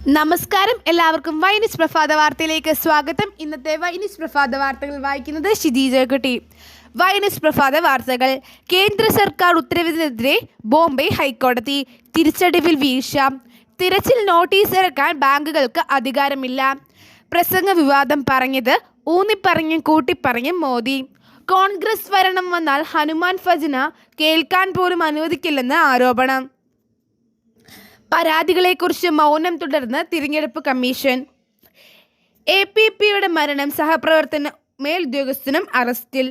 നമസ്കാരം, എല്ലാവർക്കും വൈനിസ് പ്രഭാത വാർത്തയിലേക്ക് സ്വാഗതം. ഇന്നത്തെ വൈനിസ് പ്രഭാത വാർത്തകൾ വായിക്കുന്നത് ഷിജി. വൈനിസ് പ്രഭാത വാർത്തകൾ. കേന്ദ്ര സർക്കാർ ഉത്തരവിനെതിരെ ബോംബെ ഹൈക്കോടതി. തിരിച്ചടിവിൽ വീഴ്ച. തിരച്ചിൽ നോട്ടീസ് ഇറക്കാൻ ബാങ്കുകൾക്ക് അധികാരമില്ല. പ്രസംഗ വിവാദം പറഞ്ഞത് ഊന്നിപ്പറഞ്ഞും കൂട്ടിപ്പറഞ്ഞും മോദി. കോൺഗ്രസ് ഭരണം വന്നാൽ ഹനുമാൻ ഭജന കേൾക്കാൻ പോലും അനുവദിക്കില്ലെന്ന് ആരോപണം. പരാതികളെക്കുറിച്ച് മൗനം തുടർന്ന് തിരഞ്ഞെടുപ്പ് കമ്മീഷൻ. APPയുടെ മരണം സഹപ്രവർത്തന മേലുദ്യോഗസ്ഥനും അറസ്റ്റിൽ.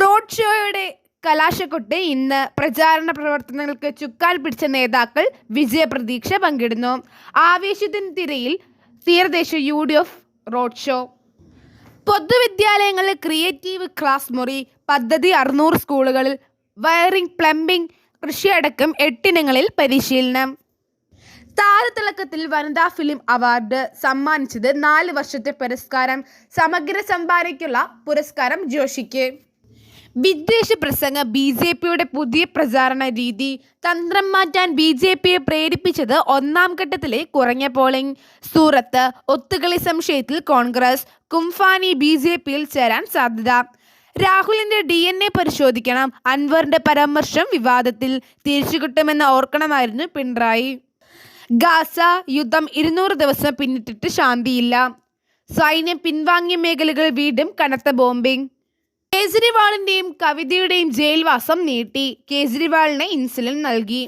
റോഡ് ഷോയുടെ കലാശക്കൊട്ട് ഇന്ന്. പ്രചാരണ പ്രവർത്തനങ്ങൾക്ക് ചുക്കാൻ പിടിച്ച നേതാക്കൾ വിജയപ്രതീക്ഷ പങ്കിടുന്നു. ആവേശത്തിന് തിരയിൽ തീരദേശ UDF റോഡ് ഷോ. പൊതുവിദ്യാലയങ്ങളിൽ ക്രിയേറ്റീവ് ക്ലാസ് മുറി പദ്ധതി. 600 സ്കൂളുകളിൽ വയറിംഗ്, പ്ലംബിംഗ്, കൃഷിയടക്കം 8 ഇനങ്ങളിൽ പരിശീലനം. താരതിളക്കത്തിൽ വനിതാ ഫിലിം അവാർഡ് സമ്മാനിച്ചത് 4 വർഷത്തെ പുരസ്കാരം. സമഗ്ര സംഭാവനയ്ക്കുള്ള പുരസ്കാരം ജോഷിക്ക്. വിദ്വേഷ പ്രസംഗ BJPയുടെ പുതിയ പ്രചാരണ രീതി. തന്ത്രം മാറ്റാൻ BJPയെ പ്രേരിപ്പിച്ചത് 1ാം ഘട്ടത്തിലെ കുറഞ്ഞ പോളിംഗ്. സൂറത്ത് ഒത്തുകളി സംശയത്തിൽ കോൺഗ്രസ്. കുംഫാനി BJPയിൽ ചേരാൻ സാധ്യത. രാഹുലിന്റെ DNA പരിശോധിക്കണം. അൻവറിന്റെ പരാമർശം വിവാദത്തിൽ. തിരിച്ചുകിട്ടുമെന്ന് ഓർക്കണമായിരുന്നു പിണറായി. ഗാസ യുദ്ധം 200 ദിവസം പിന്നിട്ടിട്ട് ശാന്തിയില്ല. സൈന്യം പിൻവാങ്ങിയ മേഖലകൾ വീണ്ടും കനത്ത ബോംബിംഗ്. കേജ്രിവാളിന്റെയും കവിതയുടെയും ജയിൽവാസം നീട്ടി. കേജ്രിവാളിന് ഇൻസുലിൻ നൽകി.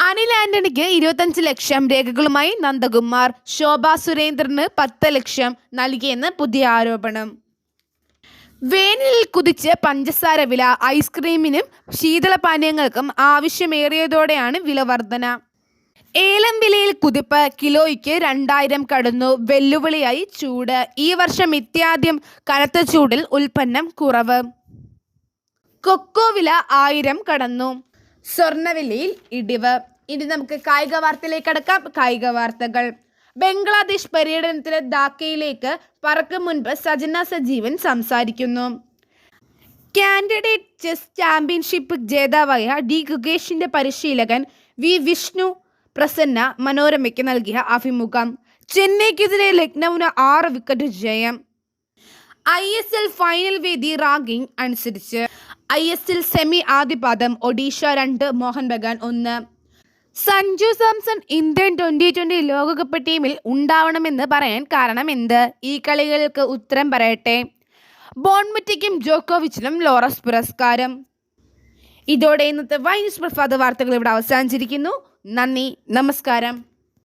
അനിൽ ആന്റണിക്ക് 25 ലക്ഷം രേഖകളുമായി നന്ദകുമാർ. ശോഭാ സുരേന്ദ്രന് 10 ലക്ഷം നൽകിയെന്ന് പുതിയ ആരോപണം. വേനലിൽ കുതിച്ച് പഞ്ചസാര വില. ഐസ്ക്രീമിനും ശീതളപാനീയങ്ങൾക്കും ആവശ്യമേറിയതോടെയാണ് വില വർധന. ഏലം വിലയിൽ കുതിപ്പ്. കിലോയ്ക്ക് 2000 കടന്നു. വെല്ലുവിളിയായി ചൂട്. ഈ വർഷം ഇത്യാദ്യം കനത്ത ചൂടിൽ ഉൽപ്പന്നം കുറവ്. കൊക്കോ വില 1000 കടന്നു. സ്വർണ്ണവിലയിൽ ഇടിവ്. ഇനി നമുക്ക് കായിക വാർത്തയിലേക്ക് കടക്കാം. കായിക വാർത്തകൾ. ബംഗ്ലാദേശ് പര്യടനത്തിന് ധാക്കയിലേക്ക് പറക്കും മുൻപ് സജന സജീവൻ സംസാരിക്കുന്നു. കാൻഡിഡേറ്റ് ചെസ് ചാമ്പ്യൻഷിപ്പ് ജേതാവായ D ഗുകേഷിന്റെ പരിശീലകൻ V വിഷ്ണു പ്രസന്ന മനോരമയ്ക്ക് നൽകിയ അഭിമുഖം. ചെന്നൈക്കെതിരെ ലക്നൌവിന് 6 വിക്കറ്റ് ജയം. ISL ഫൈനൽ വേദി റാങ്കിംഗ് അനുസരിച്ച്. ISL സെമി ആദ്യപാദം ഒഡീഷ 2, മോഹൻ ബഗാൻ 1. സഞ്ജു സാംസൺ ഇന്ത്യൻ T20 ലോകകപ്പ് ടീമിൽ ഉണ്ടാവണമെന്ന് പറയാൻ കാരണം എന്ത്? ഈ കളികൾക്ക് ഉത്തരം പറയട്ടെ. ബോൺമിറ്റയ്ക്കും ജോക്കോവിച്ചിനും ലോറസ് പുരസ്കാരം. ഇതോടെ ഇന്നത്തെ വൈനിസ് പ്രഭാത വാർത്തകൾ ഇവിടെ അവസാനിച്ചിരിക്കുന്നു. നന്ദി, നമസ്കാരം.